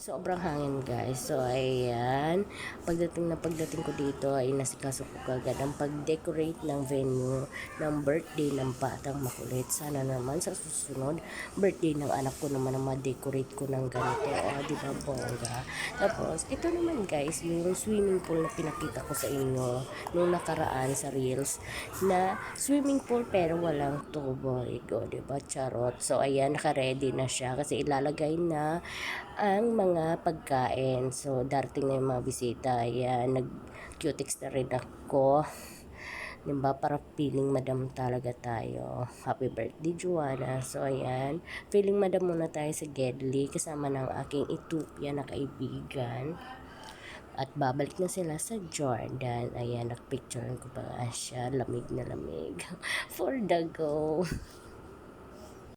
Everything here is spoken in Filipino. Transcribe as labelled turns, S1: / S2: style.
S1: sobrang hangin guys. So ayan, pagdating ko dito ay nasikaso ko kagad ang pag-decorate ng venue ng birthday ng Batang Makulit. Sana naman sa susunod birthday ng anak ko naman ang ma-decorate ko ng ganito. Di ba bongga? Tapos ito naman guys, yung swimming pool na pinakita ko sa inyo nung nakaraan sa reels, na swimming pool pero walang tubig. Di ba charot? So ayan, naka-ready na siya kasi ilalagay na ang mga pagkain. So, darating na yung mga bisita. Ayan, nag-cutex na rin ako. Diba? Para feeling madam talaga tayo. Happy birthday, Joanna. So, ayan. Feeling madam muna tayo sa Gedli kasama ng aking Ethiopia na kaibigan. At babalik na sila sa Jordan. Ayan, nakpicturean ko pa nga siya. Lamig na lamig. For the go.